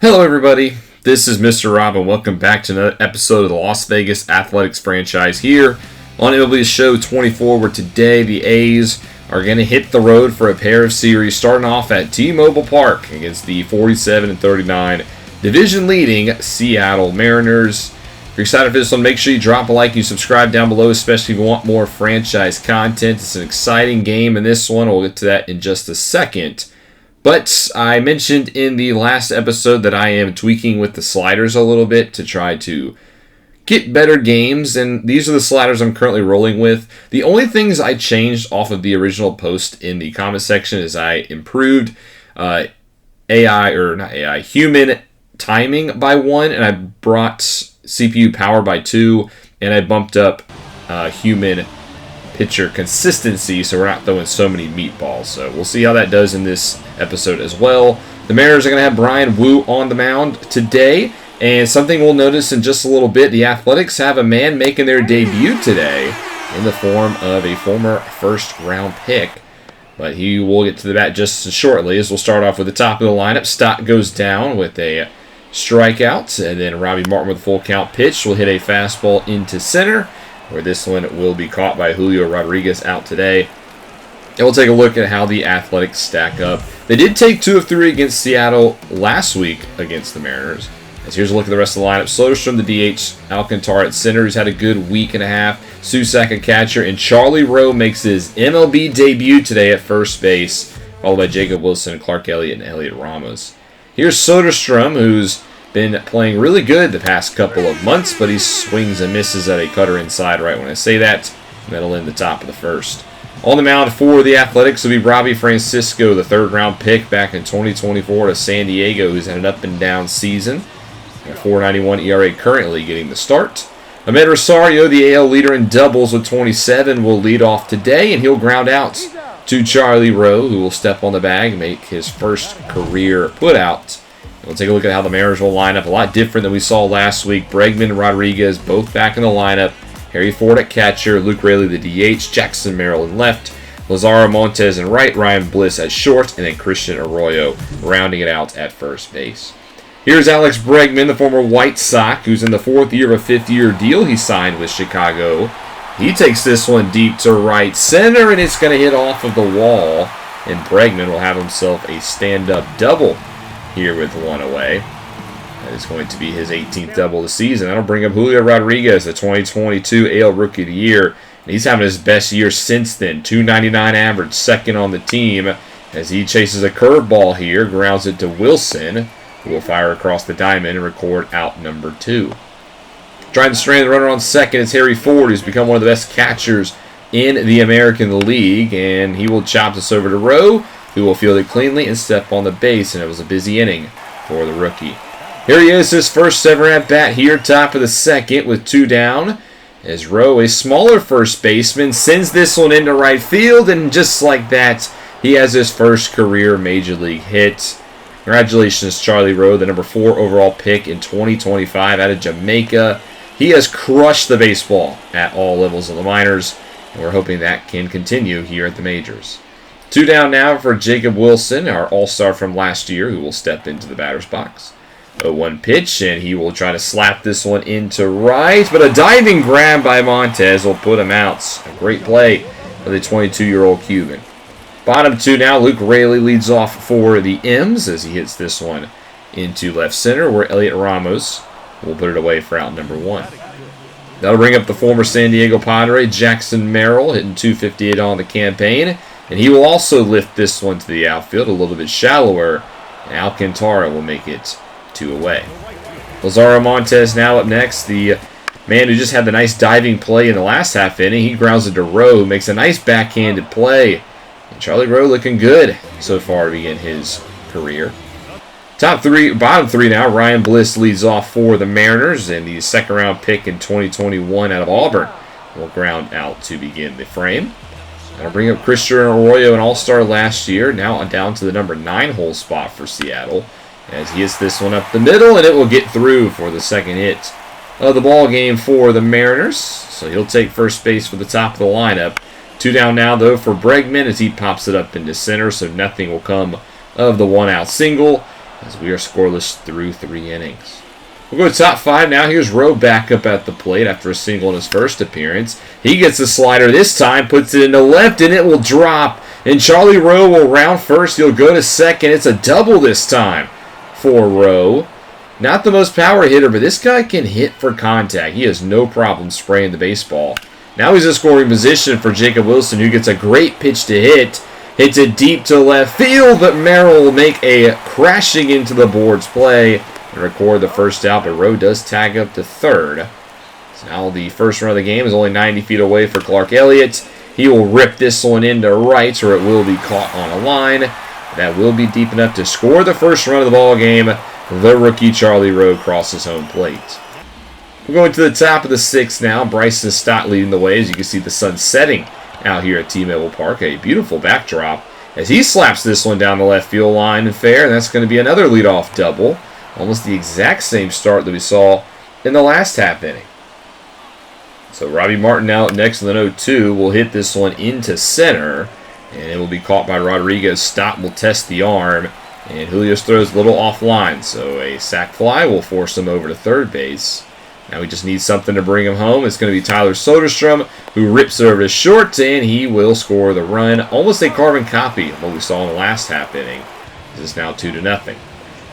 Hello everybody, this is Mr. Rob and welcome back to another episode of the Las Vegas Athletics franchise here on MLB Show 24, where today the A's are going to hit the road for a pair of series starting off at T-Mobile Park against the 47-39 division-leading Seattle Mariners. If you're excited for this one, make sure you drop a like, you subscribe down below, especially if you want more franchise content. It's an exciting game in this one. We'll get to that in just a second. But I mentioned in the last episode that I am tweaking with the sliders a little bit to try to get better games, and these are the sliders I'm currently rolling with. The only things I changed off of the original post in the comment section is I improved human timing by 1, and I brought CPU power by 2, and I bumped up human pitcher consistency, so we're not throwing so many meatballs. So we'll see how that does in this episode as well. The Mariners are going to have Brian Wu on the mound today, and something we'll notice in just a little bit, the Athletics have a man making their debut today in the form of a former first-round pick. But he will get to the bat just shortly, as we'll start off with the top of the lineup. Stott goes down with a strikeout, and then Robbie Martin with a full count pitch will hit a fastball into center, where this one will be caught by Julio Rodriguez out today. And we'll take a look at how the Athletics stack up. They did take 2 of 3 against Seattle last week against the Mariners. As here's a look at the rest of the lineup. Soderstrom, the DH, Alcantara at center, who's had a good week and a half. Susac, a catcher, and Charlie Rowe makes his MLB debut today at first base, followed by Jacob Wilson, Clark Elliott, and Elliot Ramos. Here's Soderstrom, who's been playing really good the past couple of months, but he swings and misses at a cutter inside right when I say that. That'll end the top of the first. On the mound for the Athletics will be Robbie Francisco, the third-round pick back in 2024 to San Diego, who's had an up-and-down season. A 4.91 ERA currently getting the start. Ahmed Rosario, the AL leader in doubles with 27, will lead off today, and he'll ground out to Charlie Rowe, who will step on the bag, make his first career put-out. We'll take a look at how the Mariners will line up. A lot different than we saw last week. Bregman and Rodriguez both back in the lineup. Harry Ford at catcher. Luke Raley, the DH. Jackson Merrill in left. Lazaro Montes in right. Ryan Bliss at short. And then Christian Arroyo rounding it out at first base. Here's Alex Bregman, the former White Sox, who's in the 4th year of a 5th-year deal he signed with Chicago. He takes this one deep to right center, and it's going to hit off of the wall. And Bregman will have himself a stand-up double here with 1 away. That is going to be his 18th double of the season. That'll bring up Julio Rodriguez, the 2022 AL Rookie of the Year. And he's having his best year since then. .299 average, second on the team, as he chases a curveball here, grounds it to Wilson, who will fire across the diamond and record out number 2. Trying to strand the runner on second is Harry Ford, who's become one of the best catchers in the American League, and he will chop this over to Rowe, who will field it cleanly and step on the base, and it was a busy inning for the rookie. Here he is, his first ever at-bat here, top of the second with 2 down, as Rowe, a smaller first baseman, sends this one into right field, and just like that, he has his first career Major League hit. Congratulations, Charlie Rowe, the number 4 overall pick in 2025 out of Jamaica. He has crushed the baseball at all levels of the minors, and we're hoping that can continue here at the majors. 2 down now for Jacob Wilson, our all-star from last year, who will step into the batter's box. 0-1 pitch, and he will try to slap this one into right, but a diving grab by Montes will put him out. A great play for the 22-year-old Cuban. Bottom 2 now, Luke Raley leads off for the M's as he hits this one into left center, where Elliot Ramos will put it away for out number 1. That'll bring up the former San Diego Padre, Jackson Merrill, hitting .258 on the campaign. And he will also lift this one to the outfield a little bit shallower. And Alcantara will make it 2 away. Lazaro Montes now up next. The man who just had the nice diving play in the last half inning. He grounds it to Rowe, who makes a nice backhanded play. And Charlie Rowe looking good so far to begin his career. Bottom 3 now. Ryan Bliss leads off for the Mariners. And the second-round pick in 2021 out of Auburn will ground out to begin the frame. That'll bring up Christian Arroyo, an all-star last year, now down to the number 9 hole spot for Seattle, as he hits this one up the middle, and it will get through for the second hit of the ball game for the Mariners. So he'll take first base for the top of the lineup. 2 down now, though, for Bregman as he pops it up into center, so nothing will come of the 1-out single. as we are scoreless through 3 innings. We'll go to top 5 now. Here's Rowe back up at the plate after a single in his first appearance. He gets a slider this time, puts it into left, and it will drop. And Charlie Rowe will round first. He'll go to second. It's a double this time for Rowe. Not the most power hitter, but this guy can hit for contact. He has no problem spraying the baseball. Now he's in scoring position for Jacob Wilson, who gets a great pitch to hit. Hits it deep to left field, but Merrill will make a crashing into the boards play and record the first out, but Rowe does tag up to third. So now the first run of the game is only 90 feet away for Clark Elliott. He will rip this one into right, or it will be caught on a line. That will be deep enough to score the first run of the ball game. The rookie Charlie Rowe crosses home plate. We're going to the top of the 6th now. Bryson Stott leading the way as you can see the sun setting out here at T-Mobile Park. A beautiful backdrop as he slaps this one down the left field line and fair, and that's going to be another leadoff double. Almost the exact same start that we saw in the last half inning. So Robbie Martin now next with an 0-2 will hit this one into center, and it will be caught by Rodriguez. Stott will test the arm, and Julio's throws a little offline, so a sac fly will force him over to third base. Now we just need something to bring him home. It's going to be Tyler Soderstrom, who rips it over to short, and he will score the run. Almost a carbon copy of what we saw in the last half inning. This is now 2-0.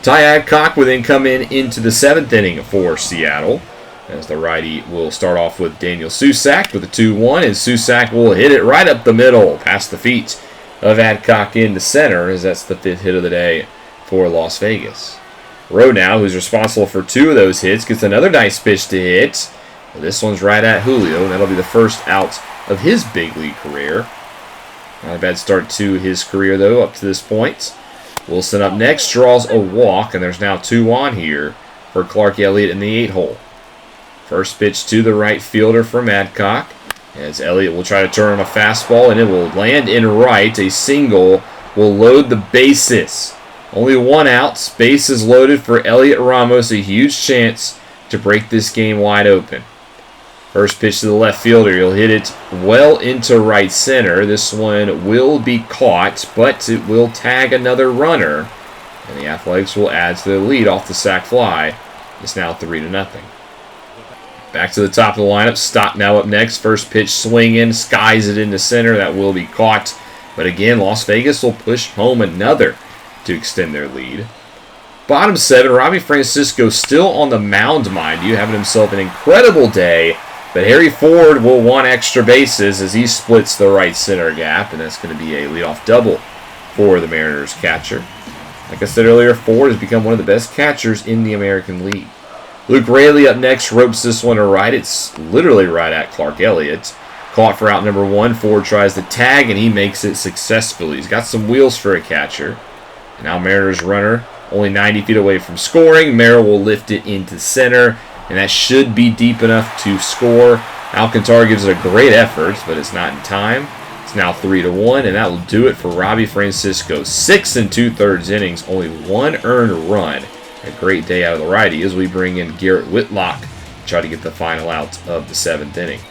Ty Adcock will then come into the 7th inning for Seattle, as the righty will start off with Daniel Susac with a 2-1, and Susac will hit it right up the middle, past the feet of Adcock into center, as that's the 5th hit of the day for Las Vegas. Rowe now, who's responsible for 2 of those hits, gets another nice pitch to hit. Well, this one's right at Julio, and that'll be the first out of his big league career. Not a bad start to his career, though, up to this point. Wilson up next, draws a walk, and there's now 2 on here for Clark Elliott in the 8-hole. First pitch to the right fielder from Adcock, as Elliott will try to turn on a fastball, and it will land in right. A single will load the bases. Only 1 out. Bases loaded for Elliott Ramos. A huge chance to break this game wide open. First pitch to the left fielder. He'll hit it well into right center. This one will be caught, but it will tag another runner. And the Athletics will add to the lead off the sac fly. It's now 3-0. Back to the top of the lineup. Stott now up next. First pitch swinging. Skies it into center. That will be caught. But again, Las Vegas will push home another to extend their lead. Bottom 7, Robbie Francisco still on the mound, mind you, having himself an incredible day. But Harry Ford will want extra bases as he splits the right center gap, and that's going to be a leadoff double for the Mariners catcher. Like I said earlier, Ford has become one of the best catchers in the American League. Luke Raley up next, ropes this one to right. It's literally right at Clark Elliott. Caught for out number 1. Ford tries to tag, and he makes it successfully. He's got some wheels for a catcher. And now Mariners runner only 90 feet away from scoring. Merrill will lift it into center, and that should be deep enough to score. Alcantara gives it a great effort, but it's not in time. It's now 3-1, and that will do it for Robbie Francisco. 6 2/3 innings, only 1 earned run. A great day out of the righty as we bring in Garrett Whitlock to try to get the final out of the 7th inning.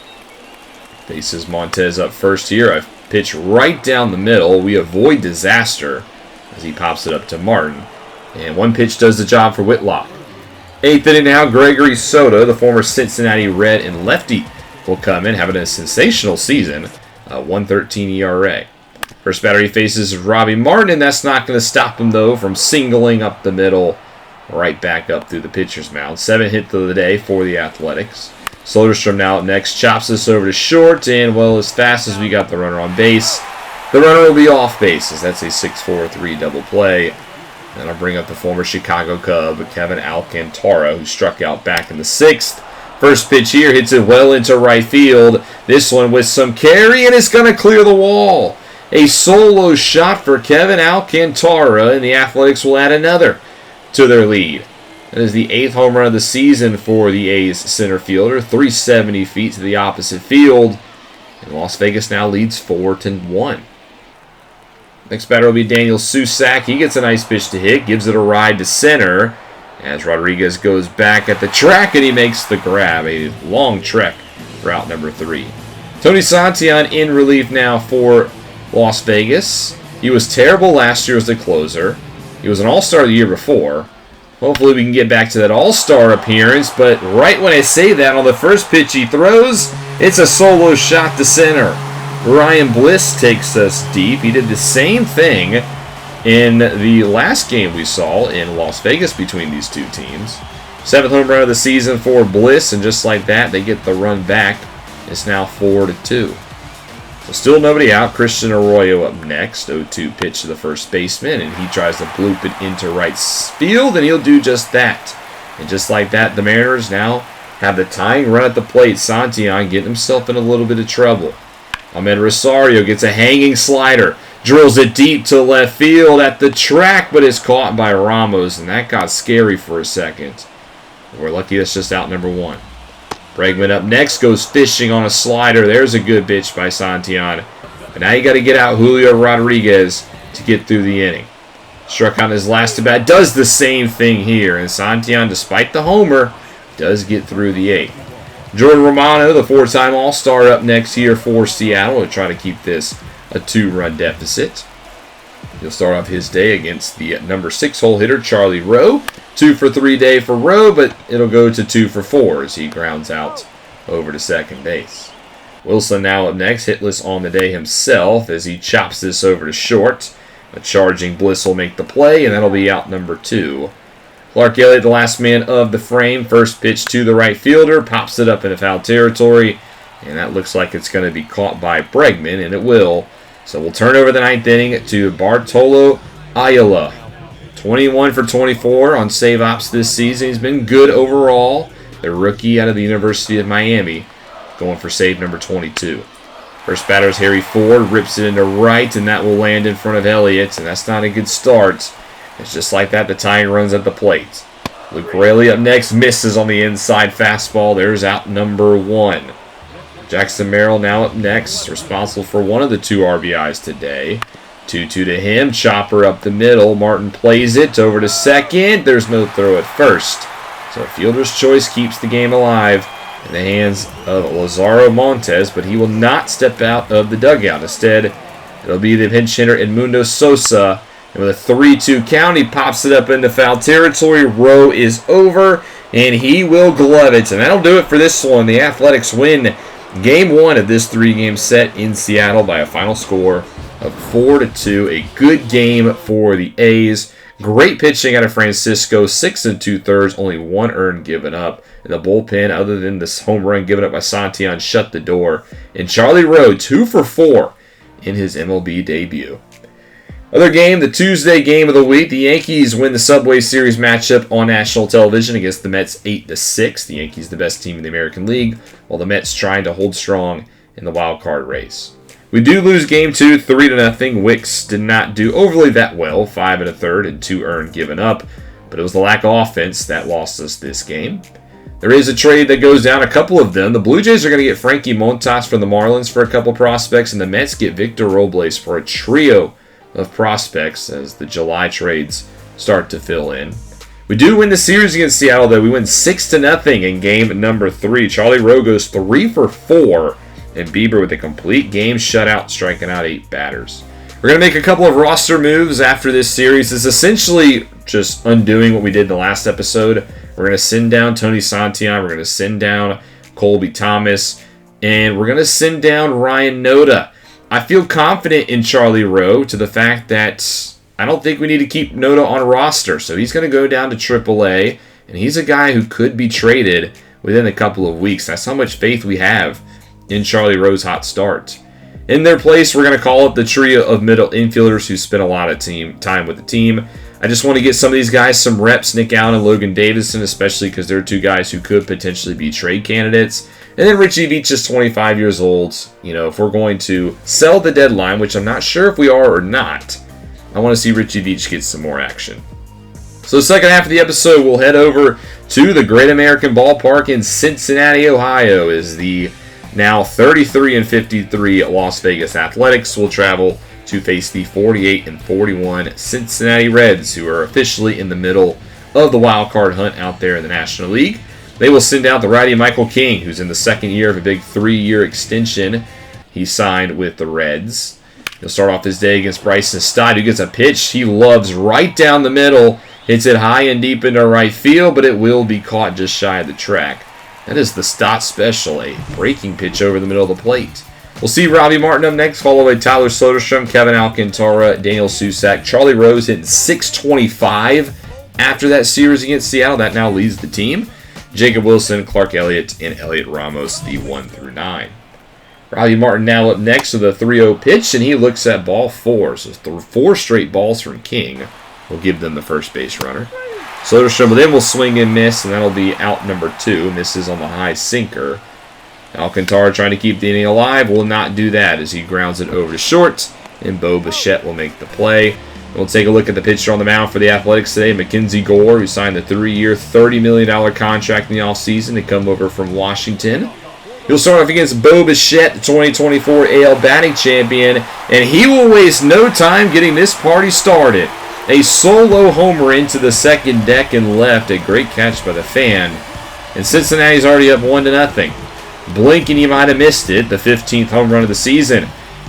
Faces Montez up first here. A pitch right down the middle. We avoid disaster as he pops it up to Martin. And 1 pitch does the job for Whitlock. 8th inning now, Gregory Soto, the former Cincinnati Red and lefty, will come in, having a sensational season. 1.13 ERA. First batter he faces is Robbie Martin, and that's not going to stop him, though, from singling up the middle, right back up through the pitcher's mound. 7th hit of the day for the Athletics. Soderstrom now up next, chops this over to short, and, well, as fast as we got the runner on base, the runner will be off base, as that's a 6-4-3 double play. And I'll bring up the former Chicago Cub, Kevin Alcantara, who struck out back in the 6th. First pitch here hits it well into right field. This one with some carry, and it's going to clear the wall. A solo shot for Kevin Alcantara, and the Athletics will add another to their lead. That is the 8th home run of the season for the A's center fielder. 370 feet to the opposite field. And Las Vegas now leads 4-1. Next batter will be Daniel Susac. He gets a nice pitch to hit, gives it a ride to center as Rodriguez goes back at the track, and he makes the grab. A long trek for out number 3. Tony Santillan in relief now for Las Vegas. He was terrible last year as the closer. He was an All-Star the year before. Hopefully we can get back to that All-Star appearance, but right when I say that, on the first pitch he throws, it's a solo shot to center. Ryan Bliss takes us deep. He did the same thing in the last game we saw in Las Vegas between these two teams. 7th home run of the season for Bliss, and just like that, they get the run back. It's now 4-2. So still nobody out. Christian Arroyo up next. 0-2 pitch to the first baseman, and he tries to bloop it into right field, and he'll do just that. And just like that, the Mariners now have the tying run at the plate. Santillan getting himself in a little bit of trouble. Ahmed Rosario gets a hanging slider. Drills it deep to left field at the track, but is caught by Ramos, and that got scary for a second. We're lucky that's just out number 1. Bregman up next, goes fishing on a slider. There's a good pitch by Santillan. But now you got to get out Julio Rodriguez to get through the inning. Struck on his last at bat, does the same thing here, and Santillan, despite the homer, does get through the 8th. Jordan Romano, the 4-time All-Star, up next here for Seattle to try to keep this a 2-run deficit. He'll start off his day against the number 6 hole hitter, Charlie Rowe. 2 for 3 day for Rowe, but it'll go to 2 for 4 as he grounds out over to second base. Wilson now up next, hitless on the day himself as he chops this over to short. A charging Bliss will make the play, and that'll be out number 2. Clark Elliott, the last man of the frame. First pitch to the right fielder, pops it up into foul territory, and that looks like it's going to be caught by Bregman, and it will. So we'll turn over the 9th inning to Bartolo Ayala. 21 for 24 on save ops this season. He's been good overall. The rookie out of the University of Miami, going for save number 22. First batter is Harry Ford, rips it into right, and that will land in front of Elliott, and that's not a good start. It's just like that, the tying runs at the plate. Luke Raley up next, misses on the inside fastball. There's out number 1. Jackson Merrill now up next, responsible for one of the 2 RBIs today. 2-2 to him, chopper up the middle. Martin plays it over to second. There's no throw at first. So fielder's choice keeps the game alive in the hands of Lazaro Montes, but he will not step out of the dugout. Instead, it'll be the pinch hitter Edmundo Sosa. And with a 3-2 count, he pops it up into foul territory. Rowe is over, and he will glove it. And that'll do it for this one. The Athletics win Game 1 of this 3-game set in Seattle by a final score of 4-2. A good game for the A's. Great pitching out of Francisco. 6 2/3, only 1 earned given up. And the bullpen, other than this home run given up by Santillan, shut the door. And Charlie Rowe, 2 for 4 in his MLB debut. Other game, the Tuesday game of the week. The Yankees win the Subway Series matchup on national television against the Mets 8-6. The Yankees the best team in the American League, while the Mets trying to hold strong in the wild card race. We do lose game 2, 3-0. Wicks did not do overly that well, 5 1/3 and 2 earned given up, but it was the lack of offense that lost us this game. There is a trade that goes down, a couple of them. The Blue Jays are going to get Frankie Montas from the Marlins for a couple prospects, and the Mets get Victor Robles for a trio of prospects as the July trades start to fill in. We do win the series against Seattle, though. We win 6-0 in game number 3. Charlie Rowe goes 3 for 4, and Bieber with a complete game shutout, striking out 8 batters. We're going to make a couple of roster moves after this series. It's essentially just undoing what we did in the last episode. We're going to send down Tony Santillan. We're going to send down Colby Thomas. And we're going to send down Ryan Noda. I feel confident in Charlie Rowe to the fact that I don't think we need to keep Noda on roster. So he's going to go down to AAA, and he's a guy who could be traded within a couple of weeks. That's how much faith we have in Charlie Rowe's hot start. In their place, we're going to call up the trio of middle infielders who spent a lot of time with the team. I just want to get some of these guys some reps, Nick Allen and Logan Davison, especially because they're 2 guys who could potentially be trade candidates. And then Richie Veach is 25 years old. You know, if we're going to sell the deadline, which I'm not sure if we are or not, I want to see Richie Veach get some more action. So the second half of the episode, we'll head over to the Great American Ballpark in Cincinnati, Ohio, as the now 33-53 Las Vegas Athletics will travel to face the 48-41 Cincinnati Reds, who are officially in the middle of the wild card hunt out there in the National League. They will send out the righty Michael King, who's in the second year of a big 3-year extension he signed with the Reds. He'll start off his day against Bryson Stott, who gets a pitch he loves right down the middle. Hits it high and deep into right field, but it will be caught just shy of the track. That is the Stott special, a breaking pitch over the middle of the plate. We'll see Robbie Martin up next, followed by Tyler Soderstrom, Kevin Alcantara, Daniel Susac. Charlie Rose hitting .625 after that series against Seattle. That now leads the team. Jacob Wilson, Clark Elliott, and Elliot Ramos, the 1 through 9. Robbie Martin now up next with a 3-0 pitch, and he looks at ball 4. So 4 straight balls from King will give them the first base runner. Soderstrom then will swing and miss, and that'll be out number 2. Misses on the high sinker. Alcantara trying to keep the inning alive will not do that as he grounds it over to short, and Bo Bichette will make the play. We'll take a look at the pitcher on the mound for the Athletics today, Mackenzie Gore, who signed the 3-year, $30 million contract in the offseason to come over from Washington. He'll start off against Bo Bichette, the 2024 AL batting champion, and he will waste no time getting this party started. A solo homer into the second deck and left, a great catch by the fan. And Cincinnati's already up 1-0. Blink and you might have missed it, the 15th home run of the season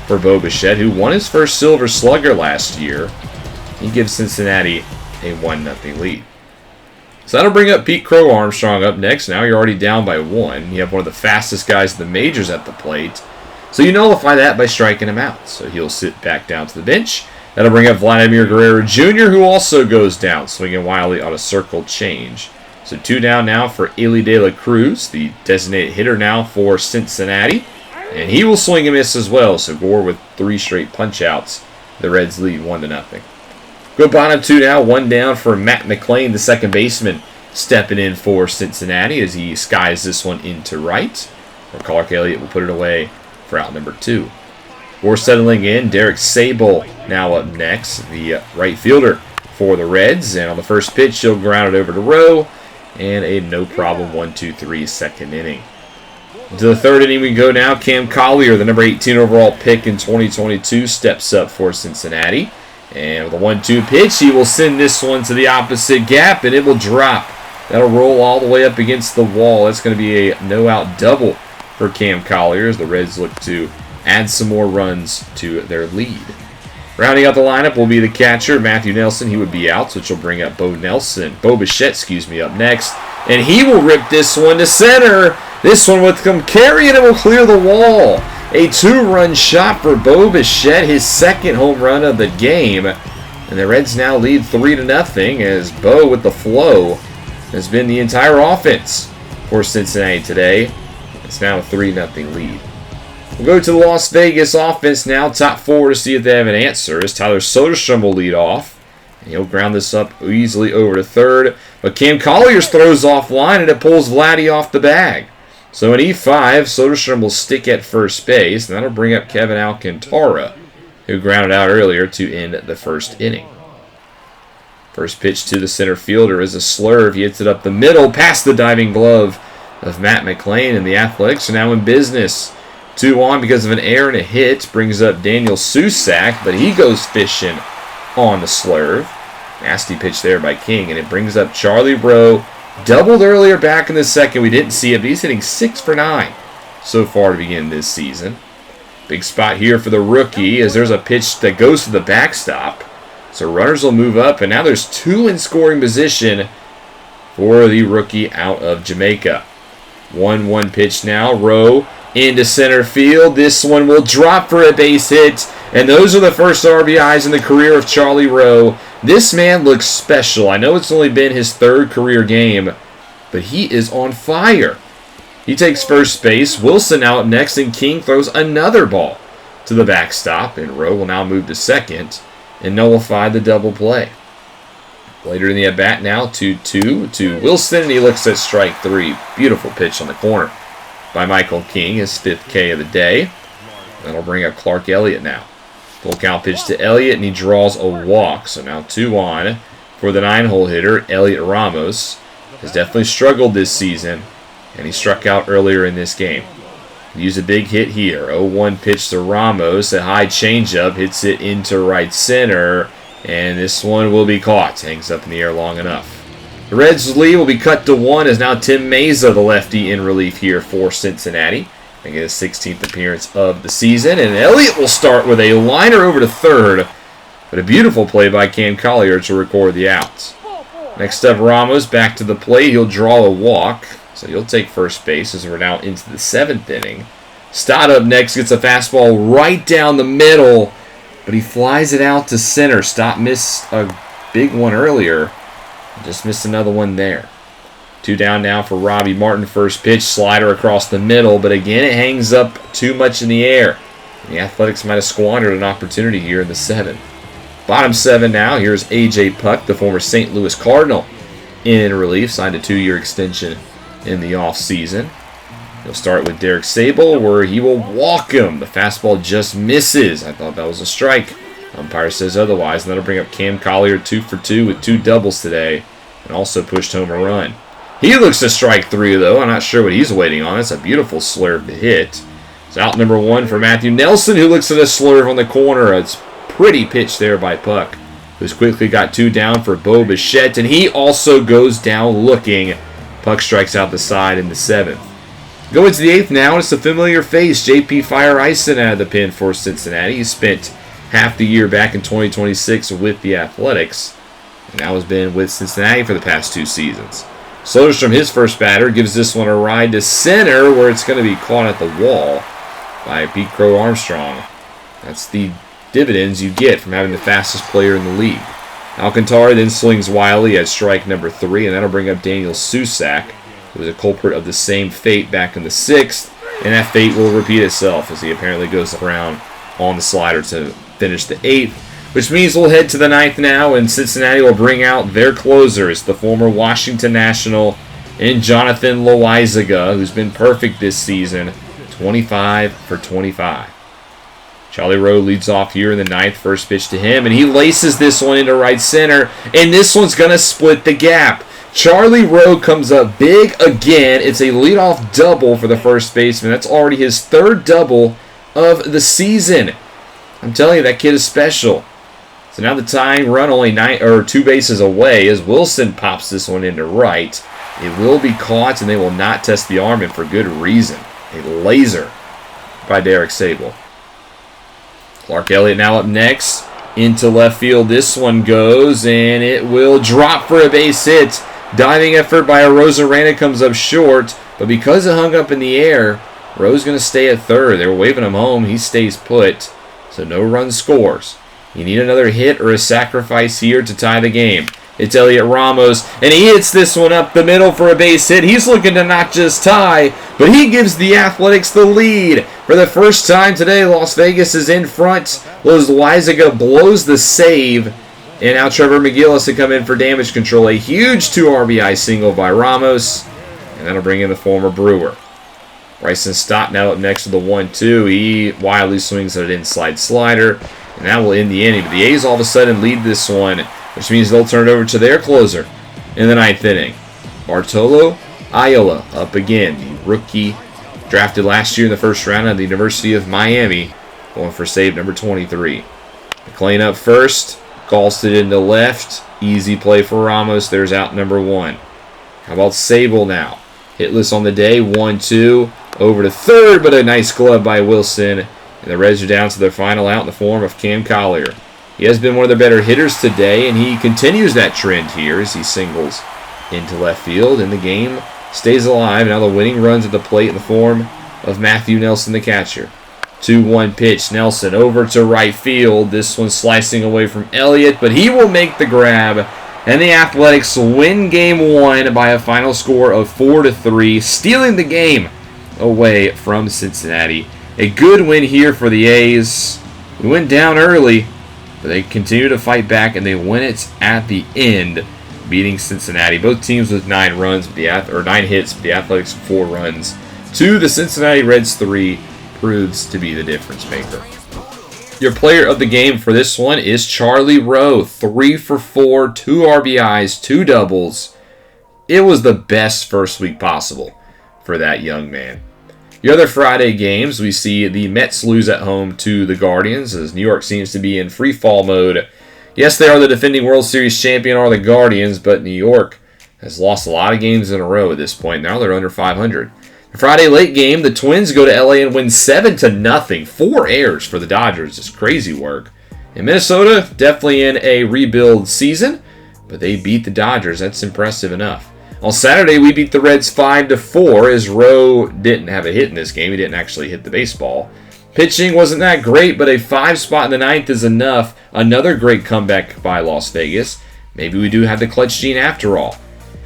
for Bo Bichette, who won his first Silver Slugger last year. He gives Cincinnati a 1-0 lead. So that'll bring up Pete Crow Armstrong up next. Now you're already down by 1. You have one of the fastest guys in the majors at the plate. So you nullify that by striking him out. So he'll sit back down to the bench. That'll bring up Vladimir Guerrero Jr., who also goes down, swinging wildly on a circle change. So 2 down now for Eli De La Cruz, the designated hitter now for Cincinnati. And he will swing and miss as well. So Gore with 3 straight punch-outs. The Reds lead 1-0. Go bottom 2 now, 1 down for Matt McLean, the second baseman, stepping in for Cincinnati as he skies this one into right. Where Clark Elliott will put it away for out number 2. We're settling in. Derek Sable now up next, the right fielder for the Reds. And on the first pitch, he'll ground it over to Rowe. And a no-problem 1-2-3 second inning. Into the third inning we go now. Cam Collier, the number 18 overall pick in 2022, steps up for Cincinnati. And with a 1-2 pitch, he will send this one to the opposite gap, and it will drop. That'll roll all the way up against the wall. That's going to be a no-out double for Cam Collier as the Reds look to add some more runs to their lead. Rounding out the lineup will be the catcher, Matthew Nelson. He would be out, which will bring up Bo Bichette, up next. And he will rip this one to center. This one with some carry, and it will clear the wall. A 2-run shot for Bo Bichette, his second home run of the game. And the Reds now lead 3-0 as Bo with the flow has been the entire offense for Cincinnati today. It's now a 3-0 lead. We'll go to the Las Vegas offense now. Top 4 to see if they have an answer as Tyler Soderstrom will lead off. And he'll ground this up easily over to third. But Cam Collier's throws offline and it pulls Vladdy off the bag. So in E5, Soderstrom will stick at first base, and that'll bring up Kevin Alcantara, who grounded out earlier to end the first inning. First pitch to the center fielder is a slurve. He hits it up the middle, past the diving glove of Matt McLean, and the Athletics are now in business. 2 on because of an error and a hit. Brings up Daniel Susac, but he goes fishing on the slurve. Nasty pitch there by King, and it brings up Charlie Rowe. Doubled earlier back in the second. We didn't see it, but he's hitting 6 for 9 so far to begin this season. Big spot here for the rookie as there's a pitch that goes to the backstop. So runners will move up, and now there's 2 in scoring position for the rookie out of Jamaica. 1-1 pitch now. Rowe into center field. This one will drop for a base hit, and those are the first RBIs in the career of Charlie Rowe. This man looks special. I know it's only been his 3rd career game, but he is on fire. He takes first base. Wilson now up next, and King throws another ball to the backstop, and Rowe will now move to second and nullify the double play. Later in the at-bat now, 2-2 to Wilson, and he looks at strike 3. Beautiful pitch on the corner by Michael King, his 5th K of the day. That'll bring up Clark Elliott now. Full count pitch to Elliott, and he draws a walk. So now 2 on for the 9-hole hitter, Elliot Ramos. Has definitely struggled this season, and he struck out earlier in this game. He used a big hit here. 0-1 pitch to Ramos. A high changeup hits it into right center, and this one will be caught. Hangs up in the air long enough. The Reds' lead will be cut to 1 as now Tim Meza, the lefty, in relief here for Cincinnati. making his 16th appearance of the season. And Elliott will start with a liner over to third, but a beautiful play by Cam Collier to record the outs. Next up, Ramos back to the plate. He'll draw a walk, so he'll take first base as we're now into the 7th inning. Stott up next, gets a fastball right down the middle, but he flies it out to center. Stott missed a big one earlier, just missed another one there. 2 down now for Robbie Martin. First pitch, slider across the middle, but again it hangs up too much in the air. The Athletics might have squandered an opportunity here in the 7th. Bottom 7 now. Here's A.J. Puck, the former St. Louis Cardinal, in relief. Signed a 2-year extension in the offseason. He'll start with Derek Sable, where he will walk him. The fastball just misses. I thought that was a strike. Umpire says otherwise, and that'll bring up Cam Collier 2 for 2 with 2 doubles today, and also pushed home a run. He looks to strike 3, though. I'm not sure what he's waiting on. It's a beautiful slurve to hit. It's out number 1 for Matthew Nelson, who looks at a slurve on the corner. It's pretty pitch there by Puck, who's quickly got 2 down for Bo Bichette, and he also goes down looking. Puck strikes out the side in the 7th. Going to the 8th now, and it's a familiar face, J.P. Fire Ison out of the pen for Cincinnati. He spent half the year back in 2026 with the Athletics, and now has been with Cincinnati for the past 2 seasons. Soderstrom, his first batter, gives this one a ride to center, where it's going to be caught at the wall by Pete Crow Armstrong. That's the dividends you get from having the fastest player in the league. Alcantara then swings wildly at strike number 3, and that'll bring up Daniel Susac, who was a culprit of the same fate back in the 6th, and that fate will repeat itself as he apparently goes around on the slider to finish the 8th, which means we'll head to the 9th now, and Cincinnati will bring out their closers, the former Washington National and Jonathan Loaizaga, who's been perfect this season, 25 for 25. Charlie Rowe leads off here in the 9th, first pitch to him, and he laces this one into right center, and this one's going to split the gap. Charlie Rowe comes up big again. It's a leadoff double for the first baseman. That's already his 3rd double of the season. I'm telling you, that kid is special. So now the tying run only 2 bases away as Wilson pops this one into right. It will be caught, and they will not test the arm, and for good reason. A laser by Derek Sable. Clark Elliott now up next into left field. This one goes, and it will drop for a base hit. Diving effort by Arozarena comes up short, but because it hung up in the air, Rowe's going to stay at 3rd. They were waving him home. He stays put, so no run scores. You need another hit or a sacrifice here to tie the game. It's Elliot Ramos, and he hits this one up the middle for a base hit. He's looking to not just tie, but he gives the Athletics the lead. For the first time today, Las Vegas is in front. Loaizaga blows the save, and now Trevor McGill has to come in for damage control. A huge 2 RBI single by Ramos, and that'll bring in the former Brewer. Bryson Stott now up next to the 1-2. He wildly swings at an inside slider, and that will end the inning. But the A's all of a sudden lead this one, which means they'll turn it over to their closer in the 9th inning. Bartolo Ayala up again, the rookie drafted last year in the first round at the University of Miami, going for save number 23. McClain up first, Galston into left, easy play for Ramos. There's out number 1. How about Sable now? Hitless on the day, 1-2, over to 3rd, but a nice glove by Wilson, and the Reds are down to their final out in the form of Cam Collier. He has been one of their better hitters today, and he continues that trend here as he singles into left field, and the game stays alive. Now the winning runs at the plate in the form of Matthew Nelson, the catcher. 2-1 pitch, Nelson over to right field. This one slicing away from Elliott, but he will make the grab, and the Athletics win Game 1 by a final score of 4-3, stealing the game away from Cincinnati. A good win here for the A's. We went down early, but they continue to fight back, and they win it at the end, beating Cincinnati. Both teams with 9 runs, 9 hits, but the Athletics 4 runs. To the Cincinnati Reds 3 proves to be the difference maker. Your player of the game for this one is Charlie Rowe. 3 for 4, 2 RBIs, 2 doubles. It was the best first week possible for that young man. Your other Friday games, we see the Mets lose at home to the Guardians as New York seems to be in free fall mode. Yes, they are the defending World Series champion, are the Guardians, but New York has lost a lot of games in a row at this point. Now they're under 500. Friday late game, the Twins go to LA and win 7-0. 4 errors for the Dodgers. Just crazy work. And Minnesota, definitely in a rebuild season, but they beat the Dodgers. That's impressive enough. On Saturday, we beat the Reds 5-4 as Rowe didn't have a hit in this game. He didn't actually hit the baseball. Pitching wasn't that great, but a 5 spot in the ninth is enough. Another great comeback by Las Vegas. Maybe we do have the clutch gene after all.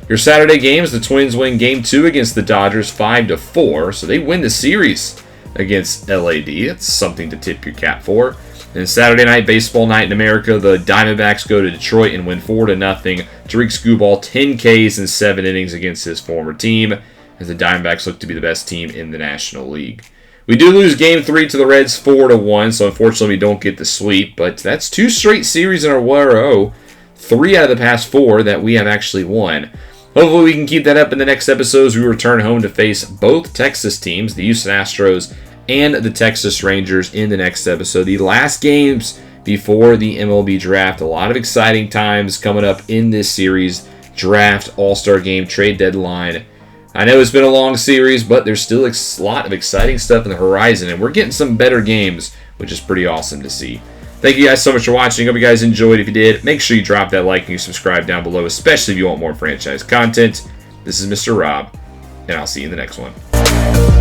Your Saturday games, the Twins win Game 2 against the Dodgers 5-4, so they win the series against LAD. That's something to tip your cap for. And Saturday night baseball night in America, the Diamondbacks go to Detroit and win 4-0. Tariq Skubal 10 Ks in 7 innings against his former team, as the Diamondbacks look to be the best team in the National League. We do lose Game 3 to the Reds 4-1, so unfortunately we don't get the sweep, but that's 2 straight series in a row, 3 out of the past 4 that we have actually won. Hopefully we can keep that up in the next episodes. We return home to face both Texas teams, the Houston Astros and the Texas Rangers, in the next episode. The last games before the MLB draft. A lot of exciting times coming up in this series. Draft, All-Star Game, trade deadline. I know it's been a long series, but there's still a lot of exciting stuff in the horizon, and we're getting some better games, which is pretty awesome to see. Thank you guys so much for watching. Hope you guys enjoyed. If you did, make sure you drop that like and you subscribe down below, especially if you want more franchise content. This is Mr. Rob, and I'll see you in the next one.